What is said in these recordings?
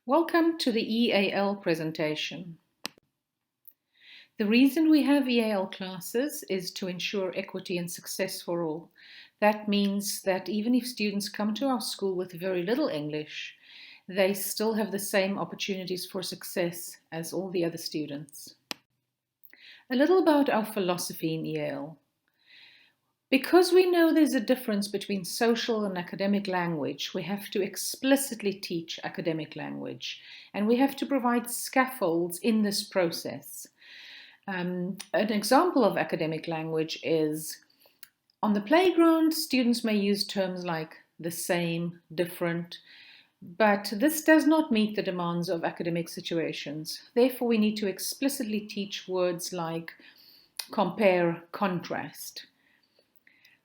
Welcome to the EAL presentation. The reason we have EAL classes is to ensure equity and success for all. That means that even if students come to our school with very little English, they still have the same opportunities for success as all the other students. A little about our philosophy in EAL. Because we know there's a difference between social and academic language, we have to explicitly teach academic language, and we have to provide scaffolds in this process. An example of academic language is on the playground, students may use terms like the same, different, but this does not meet the demands of academic situations. Therefore, we need to explicitly teach words like compare, contrast.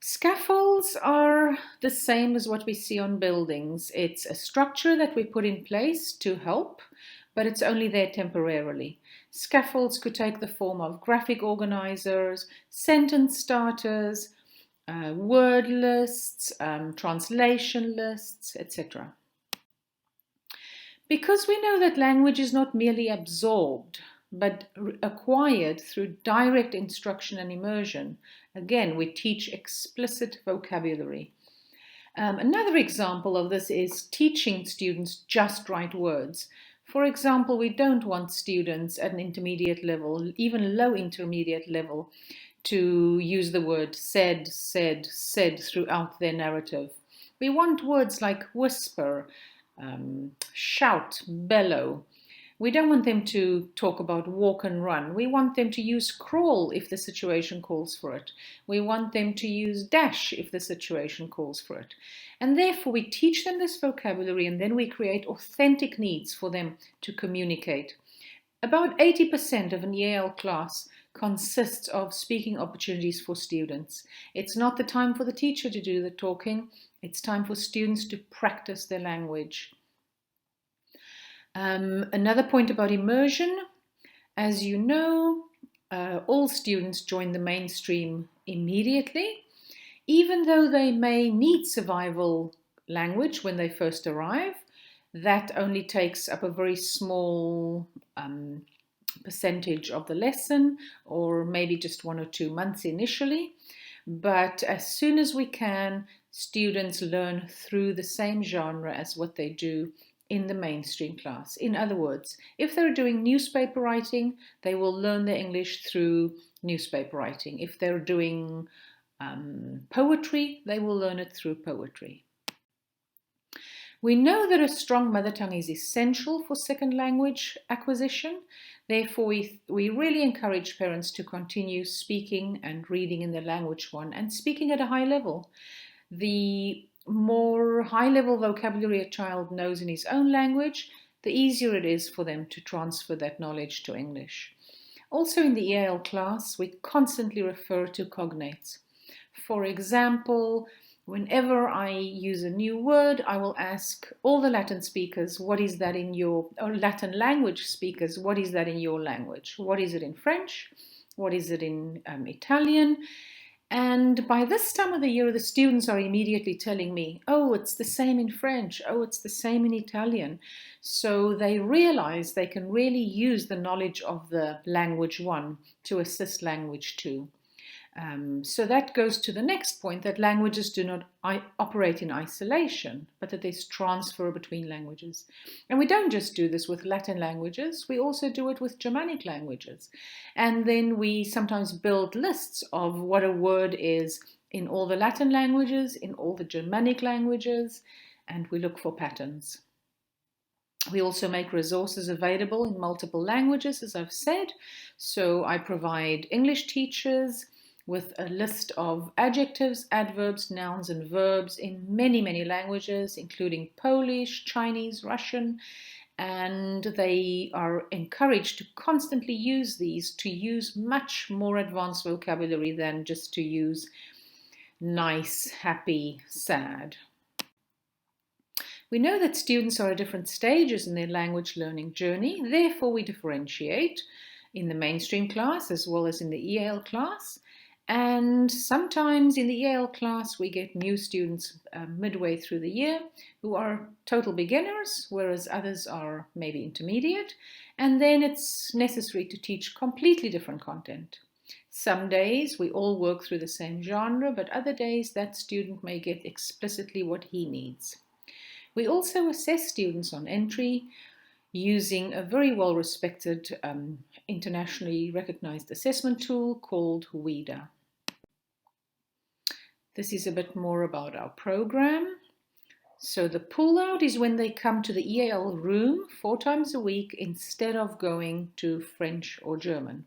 Scaffolds are the same as what we see on buildings. It's a structure that we put in place to help, but it's only there temporarily. Scaffolds could take the form of graphic organizers, sentence starters, word lists, translation lists, etc. Because we know that language is not merely absorbed, but acquired through direct instruction and immersion, again, we teach explicit vocabulary. Another example of this is teaching students just right words. For example, we don't want students at an intermediate level, even low intermediate level, to use the word said, said, said throughout their narrative. We want words like whisper, shout, bellow. We don't want them to talk about walk and run. We want them to use crawl if the situation calls for it. We want them to use dash if the situation calls for it. And therefore we teach them this vocabulary and then we create authentic needs for them to communicate. About 80% of an EAL class consists of speaking opportunities for students. It's not the time for the teacher to do the talking. It's time for students to practice their language. Another point about immersion, as you know, all students join the mainstream immediately, even though they may need survival language when they first arrive. That only takes up a very small percentage of the lesson, or maybe just 1 or 2 months initially. But as soon as we can, students learn through the same genre as what they do in the mainstream class. In other words, if they're doing newspaper writing, they will learn their English through newspaper writing. If they're doing poetry, they will learn it through poetry. We know that a strong mother tongue is essential for second language acquisition. Therefore, we really encourage parents to continue speaking and reading in their language one and speaking at a high level. The more high-level vocabulary a child knows in his own language, the easier it is for them to transfer that knowledge to English. Also in the EAL class, we constantly refer to cognates. For example, whenever I use a new word, I will ask all the Latin speakers, what is that in your, or Latin language speakers, what is that in your language? What is it in French? What is it in Italian? And by this time of the year, the students are immediately telling me, oh, it's the same in French. Oh, it's the same in Italian. So they realize they can really use the knowledge of the language one to assist language two. So that goes to the next point, that languages do not operate in isolation, but that there's transfer between languages. And we don't just do this with Latin languages, we also do it with Germanic languages. And then we sometimes build lists of what a word is in all the Latin languages, in all the Germanic languages, and we look for patterns. We also make resources available in multiple languages, as I've said. So I provide English teachers with a list of adjectives, adverbs, nouns, and verbs in many, many languages, including Polish, Chinese, Russian, and they are encouraged to constantly use these, to use much more advanced vocabulary than just to use nice, happy, sad. We know that students are at different stages in their language learning journey, therefore we differentiate in the mainstream class as well as in the EAL class. And sometimes in the EAL class, we get new students midway through the year who are total beginners, whereas others are maybe intermediate. And then it's necessary to teach completely different content. Some days we all work through the same genre, but other days that student may get explicitly what he needs. We also assess students on entry using a very well-respected, internationally recognized assessment tool called WIDA. This is a bit more about our program. So the pull-out is when they come to the EAL room 4 times a week instead of going to French or German.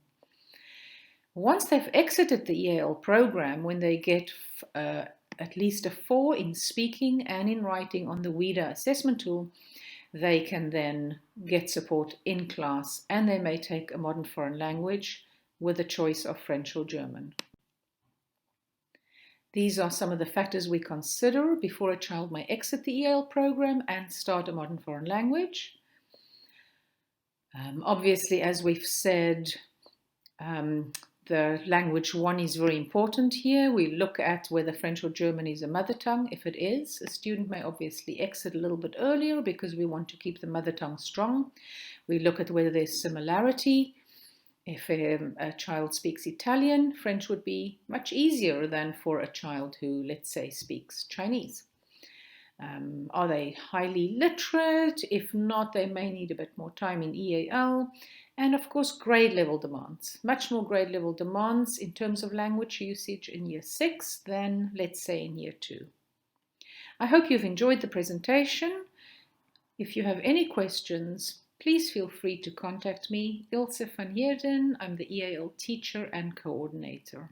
Once they've exited the EAL program, when they get at least a 4 in speaking and in writing on the WIDA assessment tool, they can then get support in class, and they may take a modern foreign language with a choice of French or German. These are some of the factors we consider before a child may exit the EAL program and start a modern foreign language. Obviously, as we've said, the language 1 is very important here. We look at whether French or German is a mother tongue. If it is, a student may obviously exit a little bit earlier because we want to keep the mother tongue strong. We look at whether there's similarity. If a child speaks Italian, French would be much easier than for a child who, let's say, speaks Chinese. Are they highly literate? If not, they may need a bit more time in EAL. And of course, grade level demands. Much more grade level demands in terms of language usage in year 6 than, let's say, in year 2. I hope you've enjoyed the presentation. If you have any questions, please feel free to contact me, Ilse van Heerden. I'm the EAL teacher and coordinator.